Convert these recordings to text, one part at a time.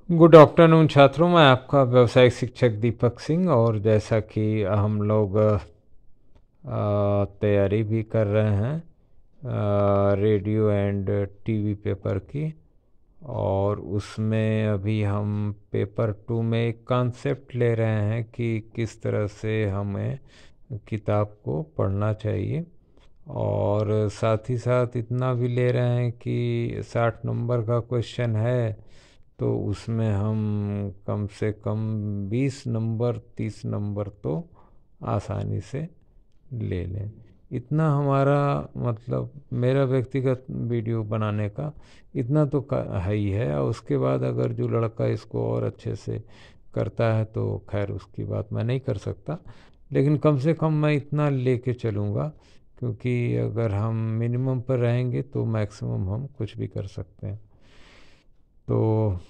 Good afternoon छात्रों, मैं आपका व्यवसायिक शिक्षक दीपक सिंह। और जैसा कि हम लोग तैयारी भी कर रहे हैं रेडियो एंड टीवी पेपर की, और उसमें अभी हम पेपर 2 में एक कॉन्सेप्ट ले रहे हैं कि किस तरह से हमें किताब को पढ़ना चाहिए। और साथ ही साथ इतना भी ले रहे हैं कि 60 नंबर का क्वेश्चन है, तो उसमें हम कम से कम 20 नंबर 30 नंबर तो आसानी से ले लें। इतना हमारा मतलब मेरा व्यक्तिगत वीडियो बनाने का इतना तो है ही है। और उसके बाद अगर जो लड़का इसको और अच्छे से करता है तो खैर उसकी बात मैं नहीं कर सकता, लेकिन कम से कम मैं इतना लेके चलूँगा, क्योंकि अगर हम मिनिमम पर रहेंगे तो मैक्सिमम हम कुछ भी कर सकते हैं। तो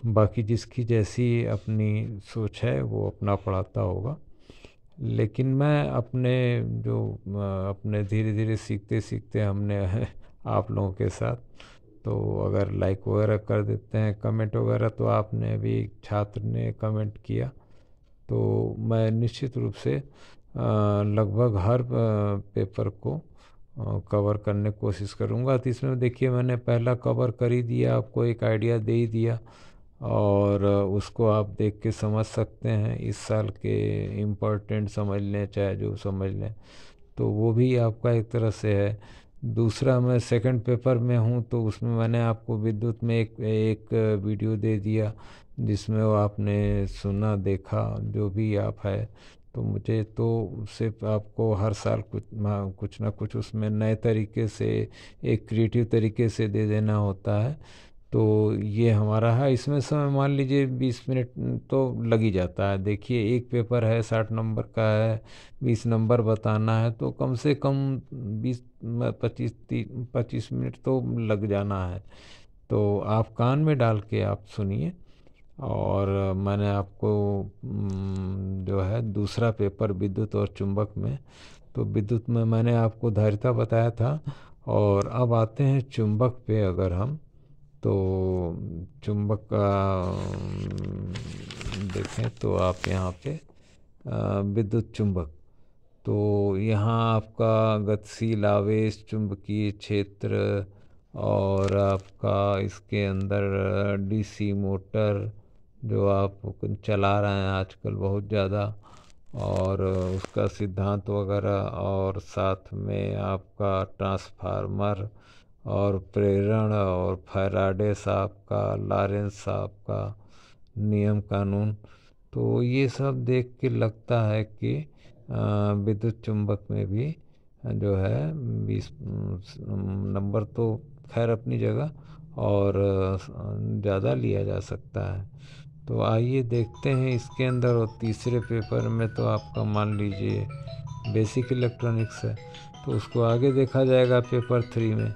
बाकी जिसकी जैसी अपनी सोच है वो अपना पढ़ाता होगा, लेकिन मैं अपने जो अपने धीरे धीरे सीखते सीखते हमने आप लोगों के साथ, तो अगर लाइक वगैरह कर देते हैं, कमेंट वगैरह, तो आपने अभी एक छात्र ने कमेंट किया, तो मैं निश्चित रूप से लगभग हर पेपर को कवर करने की कोशिश करूँगा। तो इसमें देखिए मैंने पहला कवर कर ही दिया, आपको एक आइडिया दे ही दिया, और उसको आप देख के समझ सकते हैं। इस साल के इम्पोर्टेंट समझ लें चाहे जो समझ लें, तो वो भी आपका एक तरह से है। दूसरा, मैं सेकंड पेपर में हूँ, तो उसमें मैंने आपको विद्युत में एक वीडियो दे दिया, जिसमें वो आपने सुना देखा जो भी आप है। तो मुझे तो सिर्फ आपको हर साल कुछ ना कुछ उसमें नए तरीके से, एक क्रिएटिव तरीके से दे देना होता है। तो ये हमारा है। इसमें समय मान लीजिए 20 मिनट तो लग ही जाता है। देखिए एक पेपर है 60 नंबर का है, 20 नंबर बताना है, तो कम से कम 20 25 मिनट तो लग जाना है। तो आप कान में डाल के आप सुनिए। और मैंने आपको जो है दूसरा पेपर विद्युत और चुंबक में, तो विद्युत में मैंने आपको धारिता बताया था, और अब आते हैं चुंबक पे। अगर हम तो चुंबक का देखें तो आप यहाँ पे विद्युत चुंबक, तो यहाँ आपका गतिशील आवेश, चुंबकीय क्षेत्र, और आपका इसके अंदर डीसी मोटर जो आप चला रहे हैं आजकल बहुत ज़्यादा, और उसका सिद्धांत वगैरह, और साथ में आपका ट्रांसफार्मर और प्रेरण, और फैराडे साहब का, लॉरेंस साहब का नियम कानून। तो ये सब देख के लगता है कि विद्युत चुंबक में भी जो है 20 नंबर तो खैर अपनी जगह, और ज़्यादा लिया जा सकता है। तो आइए देखते हैं इसके अंदर। और तीसरे पेपर में तो आपका मान लीजिए बेसिक इलेक्ट्रॉनिक्स है, तो उसको आगे देखा जाएगा पेपर 3 में।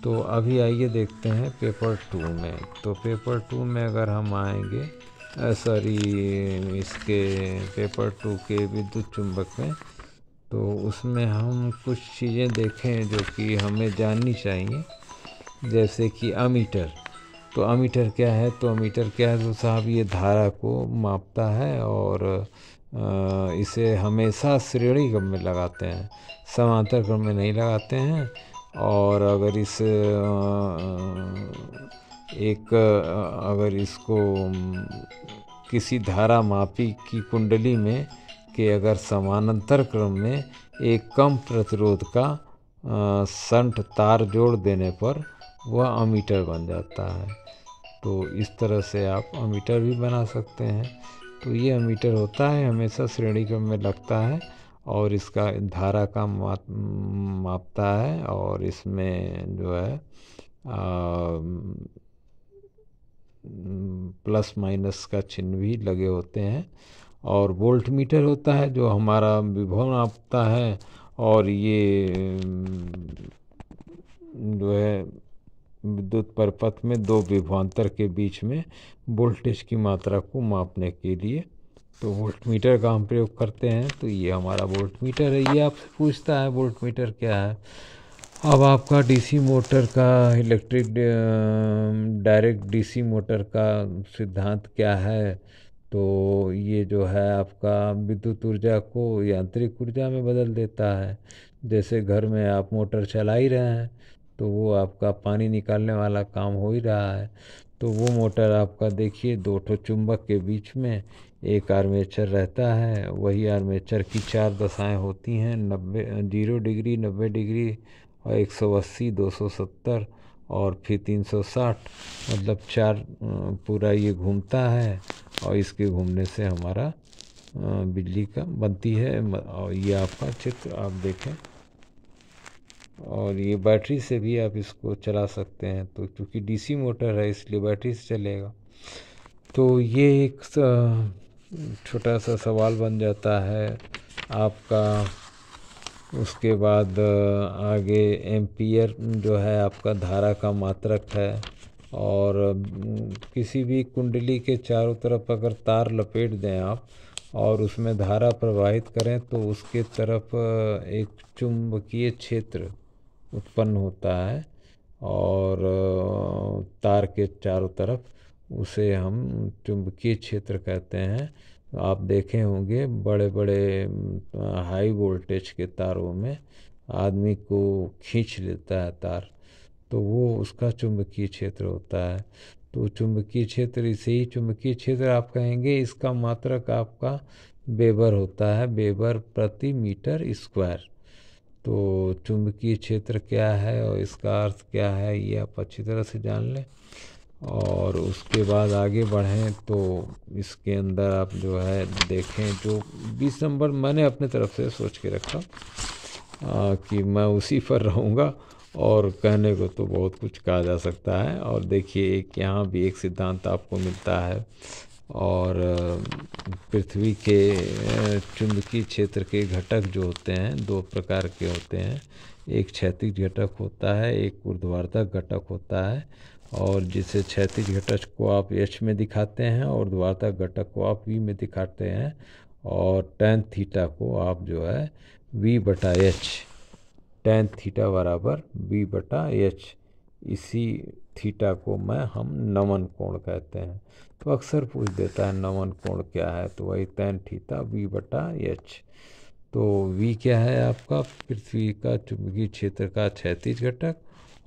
तो अभी आइए देखते हैं पेपर 2 में। तो पेपर 2 में अगर हम आएंगे, सॉरी, इसके पेपर 2 के विद्युत चुंबक में, तो उसमें हम कुछ चीज़ें देखें जो कि हमें जाननी चाहिए, जैसे कि अमीटर। तो अमीटर क्या है? तो अमीटर क्या है तो साहब, ये धारा को मापता है, और इसे हमेशा श्रेणी क्रम में लगाते हैं, समांतर क्रम में नहीं लगाते हैं। और अगर अगर इसको किसी धारा मापी की कुंडली में कि अगर समानांतर क्रम में एक कम प्रतिरोध का शंट तार जोड़ देने पर वह अमीटर बन जाता है। तो इस तरह से आप अमीटर भी बना सकते हैं। तो ये अमीटर होता है, हमेशा श्रेणी क्रम में लगता है, और इसका धारा का मापता है, और इसमें जो है प्लस माइनस का चिन्ह भी लगे होते हैं। और वोल्ट मीटर होता है जो हमारा विभव नापता है, और ये जो है विद्युत परिपथ में दो विभवांतर के बीच में वोल्टेज की मात्रा को मापने के लिए तो वोल्ट मीटर का हम प्रयोग करते हैं। तो ये हमारा वोल्ट मीटर है। ये आपसे पूछता है वोल्ट मीटर क्या है। अब आपका डीसी मोटर का इलेक्ट्रिक डायरेक्ट डीसी मोटर का सिद्धांत क्या है? तो ये जो है आपका विद्युत ऊर्जा को यांत्रिक ऊर्जा में बदल देता है। जैसे घर में आप मोटर चला ही रहे हैं तो वो आपका पानी निकालने वाला काम हो ही रहा है। तो वो मोटर आपका देखिए दो ठो चुंबक के बीच में एक आर्मेचर रहता है। वही आर्मेचर की चार दशाएं होती हैं, 0 डिग्री, 90 डिग्री और 180, 270 और फिर 360। मतलब चार पूरा ये घूमता है और इसके घूमने से हमारा बिजली का बनती है। और ये आपका चित्र आप देखें, और ये बैटरी से भी आप इसको चला सकते हैं। तो क्योंकि डीसी मोटर है इसलिए बैटरी से चलेगा। तो ये एक छोटा सा सवाल बन जाता है आपका। उसके बाद आगे एम्पियर जो है आपका धारा का मात्रक है। और किसी भी कुंडली के चारों तरफ अगर तार लपेट दें आप और उसमें धारा प्रवाहित करें तो उसके तरफ एक चुंबकीय क्षेत्र उत्पन्न होता है। और तार के चारों तरफ उसे हम चुंबकीय क्षेत्र कहते हैं। आप देखे होंगे बड़े बड़े हाई वोल्टेज के तारों में आदमी को खींच लेता है तार, तो वो उसका चुंबकीय क्षेत्र होता है। तो चुंबकीय क्षेत्र, इसे ही चुंबकीय क्षेत्र आप कहेंगे। इसका मात्रक आपका वेबर होता है, वेबर प्रति मीटर स्क्वायर। तो चुंबकीय क्षेत्र क्या है और इसका अर्थ क्या है ये आप अच्छी तरह से जान लें। और उसके बाद आगे बढ़ें तो इसके अंदर आप जो है देखें, जो 20 नंबर मैंने अपने तरफ से सोच के रखा कि मैं उसी पर रहूँगा। और कहने को तो बहुत कुछ कहा जा सकता है। और देखिए एक यहाँ भी एक सिद्धांत आपको मिलता है। और पृथ्वी के चुंबकीय क्षेत्र के घटक जो होते हैं दो प्रकार के होते हैं। एक क्षैतिज घटक होता है, एक ऊर्ध्वाधर घटक होता है। और जिसे क्षैतिज घटक को आप एच में दिखाते हैं और ऊर्ध्वाधर घटक को आप वी में दिखाते हैं। और टैन थीटा को आप जो है वी बटा एच, टैन थीटा बराबर वी बटा एच, इसी थीटा को हम नमन कोण कहते हैं। तो अक्सर पूछ देता है नमन कोण क्या है, तो वही टैन थीटा वी बटा एच। तो वी क्या है आपका पृथ्वी का चुंबकीय क्षेत्र का क्षैतिज घटक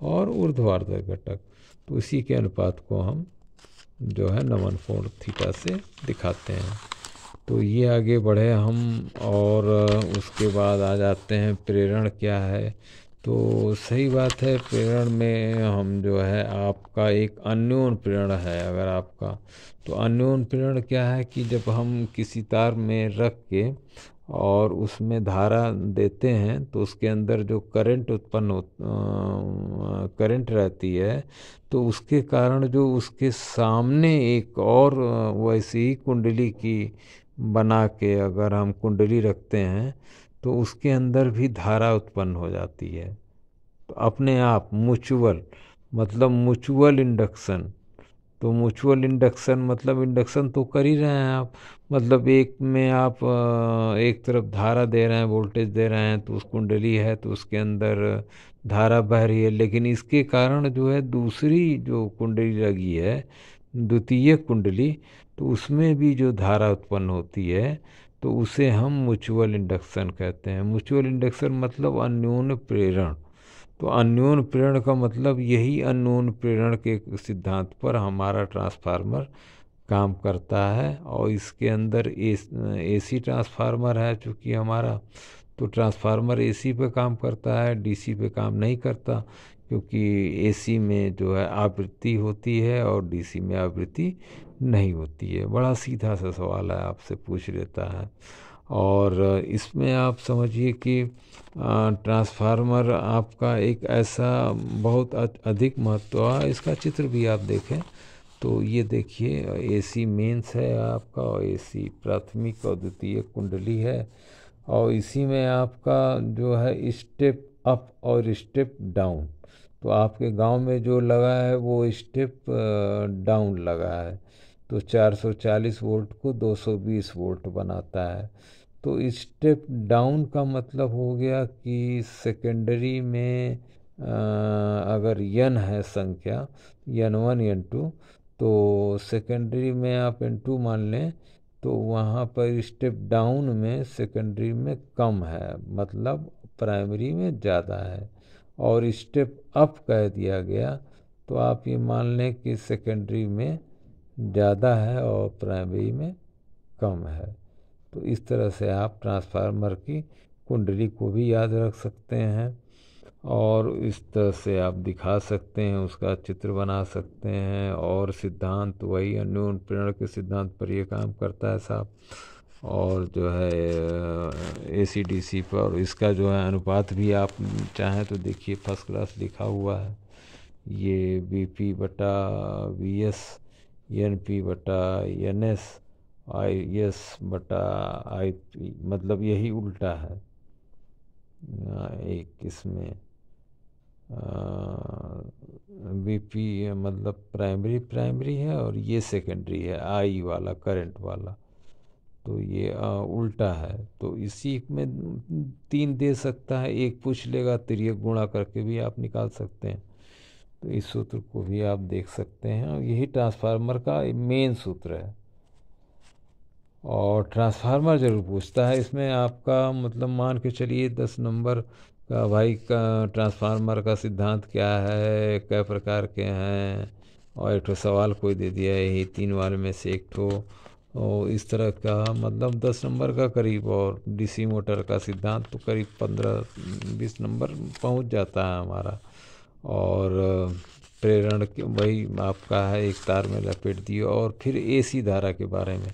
और ऊर्ध्वाधर घटक। तो इसी के अनुपात को हम जो है नमन कोण थीटा से दिखाते हैं। तो ये आगे बढ़े हम। और उसके बाद आ जाते हैं प्रेरण क्या है। तो सही बात है, प्रेरण में हम जो है आपका एक अन्योन प्रेरण है अगर आपका। तो अन्योन प्रेरण क्या है कि जब हम किसी तार में रख के और उसमें धारा देते हैं तो उसके अंदर जो करंट उत्पन्न हो करंट रहती है, तो उसके कारण जो उसके सामने एक और वैसी ही कुंडली की बना के अगर हम कुंडली रखते हैं तो उसके अंदर भी धारा उत्पन्न हो जाती है। तो अपने आप म्यूचुअल, मतलब म्यूचुअल इंडक्शन। तो म्यूचुअल इंडक्शन मतलब इंडक्शन तो कर ही रहे हैं आप। मतलब एक में आप एक तरफ धारा दे रहे हैं, वोल्टेज दे रहे हैं, तो उस कुंडली है तो उसके अंदर धारा बह रही है। लेकिन इसके कारण जो है दूसरी जो कुंडली लगी है, द्वितीय कुंडली, तो उसमें भी जो धारा उत्पन्न होती है तो उसे हम म्यूचुअल इंडक्शन कहते हैं। म्यूचुअल इंडक्शन मतलब अन्योन्य प्रेरण। तो अन्योन्य प्रेरण का मतलब यही अन्योन्य प्रेरण के सिद्धांत पर हमारा ट्रांसफार्मर काम करता है। और इसके अंदर एसी ट्रांसफार्मर है चूँकि हमारा, तो ट्रांसफार्मर एसी पे काम करता है, डीसी पे काम नहीं करता। क्योंकि एसी में जो है आवृत्ति होती है और डीसी में आवृत्ति नहीं होती है। बड़ा सीधा सा सवाल है, आपसे पूछ लेता है। और इसमें आप समझिए कि ट्रांसफार्मर आपका एक ऐसा बहुत अधिक महत्व है। इसका चित्र भी आप देखें तो ये देखिए एसी मेंस है आपका, और एसी प्राथमिक और द्वितीय कुंडली है। और इसी में आपका जो है स्टेप अप और स्टेप डाउन। तो आपके गांव में जो लगा है वो स्टेप डाउन लगा है। तो 440 वोल्ट को 220 वोल्ट बनाता है। तो स्टेप डाउन का मतलब हो गया कि सेकेंडरी में अगर n है संख्या n1 n2, तो सेकेंडरी में आप n2 मान लें तो वहाँ पर स्टेप डाउन में सेकेंडरी में कम है, मतलब प्राइमरी में ज़्यादा है। और स्टेप अप कह दिया गया तो आप ये मान लें कि सेकेंडरी में ज़्यादा है और प्राइमरी में कम है। तो इस तरह से आप ट्रांसफार्मर की कुंडली को भी याद रख सकते हैं और इस तरह से आप दिखा सकते हैं, उसका चित्र बना सकते हैं। और सिद्धांत वही अन्योन्य प्रेरण के सिद्धांत पर ये काम करता है साहब। और जो है AC/DC पर इसका जो है अनुपात भी आप चाहें तो देखिए, फर्स्ट क्लास लिखा हुआ है। ये BP/VS, NP/NS, IS/IP, मतलब यही उल्टा है। एक इसमें BP मतलब प्राइमरी है और ये सेकेंडरी है, आई वाला करंट वाला, तो ये उल्टा है। तो इसी में 3 दे सकता है, एक पूछ लेगा, तिर्यक गुणा करके भी आप निकाल सकते हैं। तो इस सूत्र को भी आप देख सकते हैं और यही ट्रांसफार्मर का मेन सूत्र है। और ट्रांसफार्मर जरूर पूछता है इसमें आपका, मतलब मान के चलिए 10 नंबर का भाई का ट्रांसफार्मर का सिद्धांत क्या है, कई प्रकार के हैं, और एक ठो सवाल कोई दे दिया है, यही 3 वाले में से एक ठो, और इस तरह का मतलब 10 नंबर का करीब। और DC मोटर का सिद्धांत तो करीब 15-20 नंबर पहुंच जाता है हमारा। और प्रेरण के वही आपका है, एक तार में लपेट दिए। और फिर AC धारा के बारे में,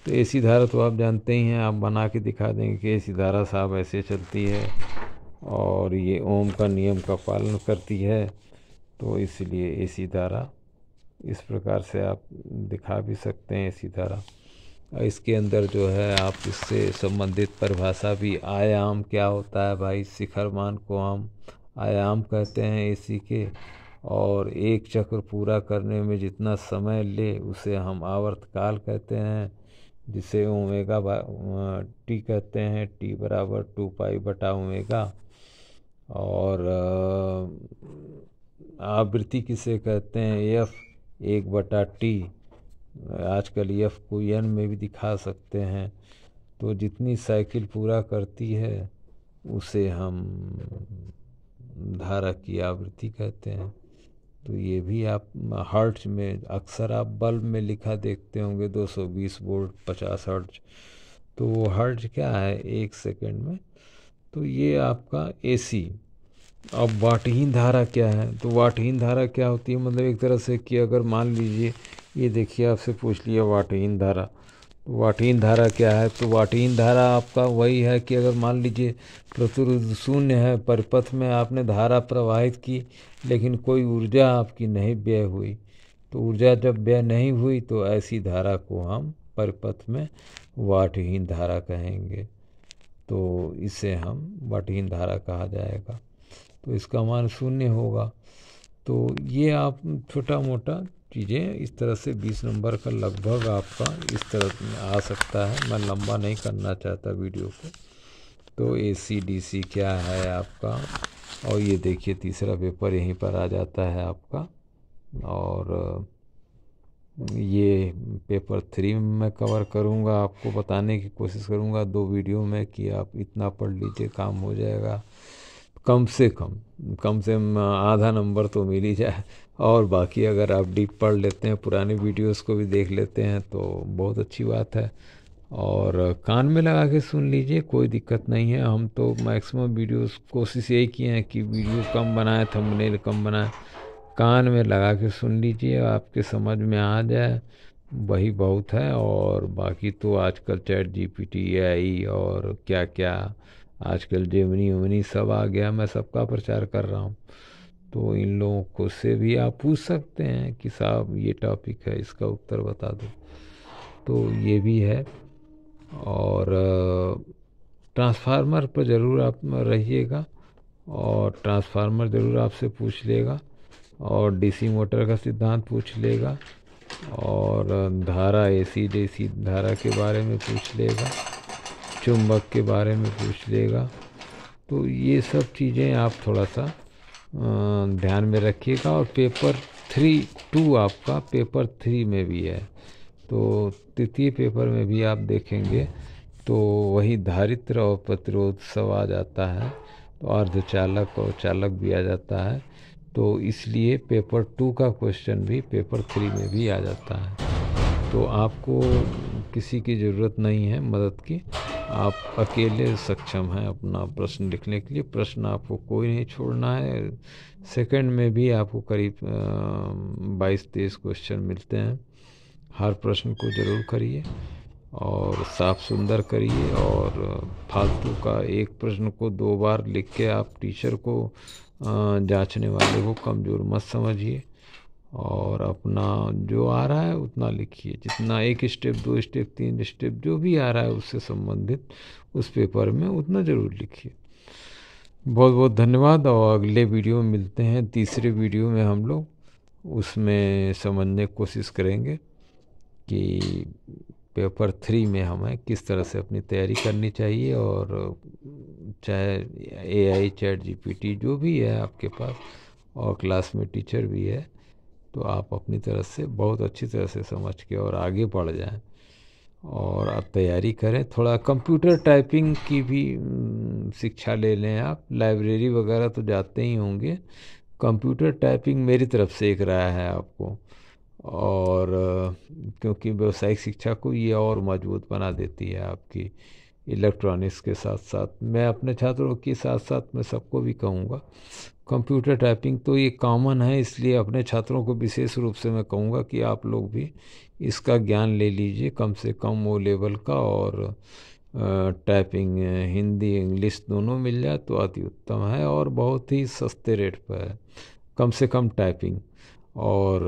तो AC धारा तो आप जानते ही हैं, आप बना के दिखा देंगे कि AC धारा साहब ऐसे चलती है और ये ओम का नियम का पालन करती है। तो इसलिए AC धारा इस प्रकार से आप दिखा भी सकते हैं, AC धारा। इसके अंदर जो है आप इससे संबंधित परिभाषा भी, आयाम क्या होता है भाई, शिखर मान को हम आयाम कहते हैं AC के। और एक चक्र पूरा करने में जितना समय ले उसे हम आवर्तकाल कहते हैं, जिसे ओमेगा T कहते हैं, T = 2π/ओमेगा। और आवृत्ति किसे कहते हैं, F 1/T। आजकल F को N में भी दिखा सकते हैं। तो जितनी साइकिल पूरा करती है उसे हम धारा की आवृत्ति कहते हैं। तो ये भी आप हर्ट्ज में, अक्सर आप बल्ब में लिखा देखते होंगे 220 वोल्ट 50 हर्ट्ज। तो वो हर्ट्ज क्या है, 1 सेकंड में। तो ये आपका AC। अब वाटहीन धारा क्या है, तो वाटहीन धारा क्या होती है, मतलब एक तरह से कि अगर मान लीजिए, ये देखिए आपसे पूछ लिया वाटहीन धारा, तो वाटहीन धारा क्या है, तो वाटहीन धारा आपका वही है कि अगर मान लीजिए प्रतिरोध 0 है, परिपथ में आपने धारा प्रवाहित की लेकिन कोई ऊर्जा आपकी नहीं व्यय हुई, तो ऊर्जा जब व्यय नहीं हुई तो ऐसी धारा को हम परिपथ में वाटहीन धारा कहेंगे। तो इसे हम वाटहीन धारा कहा जाएगा। तो इसका मान 0 होगा। तो ये आप छोटा मोटा चीज़ें इस तरह से 20 नंबर का लगभग आपका इस तरह आ सकता है। मैं लंबा नहीं करना चाहता वीडियो को। तो AC/DC क्या है आपका, और ये देखिए तीसरा पेपर यहीं पर आ जाता है आपका। और ये पेपर 3 में मैं कवर करूँगा, आपको बताने की कोशिश करूँगा 2 वीडियो में कि आप इतना पढ़ लीजिए, काम हो जाएगा। कम से कम आधा नंबर तो मिल ही जाए। और बाकी अगर आप डीप पढ़ लेते हैं, पुराने वीडियोस को भी देख लेते हैं तो बहुत अच्छी बात है। और कान में लगा के सुन लीजिए, कोई दिक्कत नहीं है। हम तो मैक्सिमम वीडियोस कोशिश यही किए हैं कि वीडियो कम बनाए, थंबनेल कम बनाए। कान में लगा के सुन लीजिए, आपके समझ में आ जाए वही बहुत है। और बाकी तो आजकल ChatGPT, AI और क्या क्या आजकल जेमिनी वेमिनी सब आ गया, मैं सबका प्रचार कर रहा हूँ। तो इन लोगों को से भी आप पूछ सकते हैं कि साहब ये टॉपिक है, इसका उत्तर बता दो। तो ये भी है। और ट्रांसफार्मर पर ज़रूर आप रहिएगा, और ट्रांसफार्मर ज़रूर आपसे पूछ लेगा, और DC मोटर का सिद्धांत पूछ लेगा, और धारा AC/DC धारा के बारे में पूछ लेगा, चुंबक के बारे में पूछ लेगा। तो ये सब चीज़ें आप थोड़ा सा ध्यान में रखिएगा। और पेपर 2 आपका पेपर 3 में भी है, तो तृतीय पेपर में भी आप देखेंगे तो वही धारित्र और प्रतिरोध सब आ जाता है, तो अर्धचालक और चालक भी आ जाता है। तो इसलिए पेपर 2 का क्वेश्चन भी पेपर 3 में भी आ जाता है। तो आपको किसी की ज़रूरत नहीं है मदद की, आप अकेले सक्षम हैं अपना प्रश्न लिखने के लिए। प्रश्न आपको कोई नहीं छोड़ना है। सेकंड में भी आपको करीब 22-23 क्वेश्चन मिलते हैं। हर प्रश्न को ज़रूर करिए और साफ सुंदर करिए, और फालतू का एक प्रश्न को 2 बार लिख के आप टीचर को जांचने वाले को कमज़ोर मत समझिए, और अपना जो आ रहा है उतना लिखिए, जितना 1 स्टेप 2 स्टेप 3 स्टेप जो भी आ रहा है उससे संबंधित उस पेपर में उतना ज़रूर लिखिए। बहुत बहुत धन्यवाद, और अगले वीडियो में मिलते हैं। तीसरे वीडियो में हम लोग उसमें समझने की कोशिश करेंगे कि पेपर 3 में हमें किस तरह से अपनी तैयारी करनी चाहिए, और चाहे AI चैट GPT जो भी है आपके पास, और क्लास में टीचर भी है, तो आप अपनी तरफ से बहुत अच्छी तरह से समझ के और आगे बढ़ जाएं, और आप तैयारी करें। थोड़ा कंप्यूटर टाइपिंग की भी शिक्षा ले लें। आप लाइब्रेरी वगैरह तो जाते ही होंगे, कंप्यूटर टाइपिंग मेरी तरफ से एक राय है आपको, और क्योंकि व्यावसायिक शिक्षा को ये और मजबूत बना देती है आपकी। इलेक्ट्रॉनिक्स के साथ साथ मैं अपने छात्रों के साथ साथ मैं सबको भी कहूँगा, कंप्यूटर टाइपिंग तो ये कॉमन है, इसलिए अपने छात्रों को विशेष रूप से मैं कहूँगा कि आप लोग भी इसका ज्ञान ले लीजिए, कम से कम वो लेवल का। और टाइपिंग हिंदी इंग्लिश दोनों मिल जाए तो अति उत्तम है, और बहुत ही सस्ते रेट पर है, कम से कम टाइपिंग। और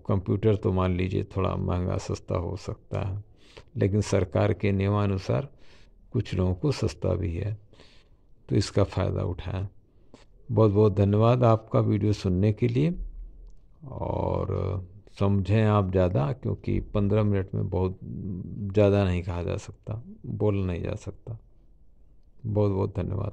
कंप्यूटर तो मान लीजिए थोड़ा महंगा सस्ता हो सकता है, लेकिन सरकार के नियमानुसार कुछ लोगों को सस्ता भी है, तो इसका फ़ायदा उठाएं। बहुत बहुत धन्यवाद आपका वीडियो सुनने के लिए, और समझें आप ज़्यादा, क्योंकि 15 मिनट में बहुत ज़्यादा नहीं कहा जा सकता, बोला नहीं जा सकता। बहुत बहुत धन्यवाद।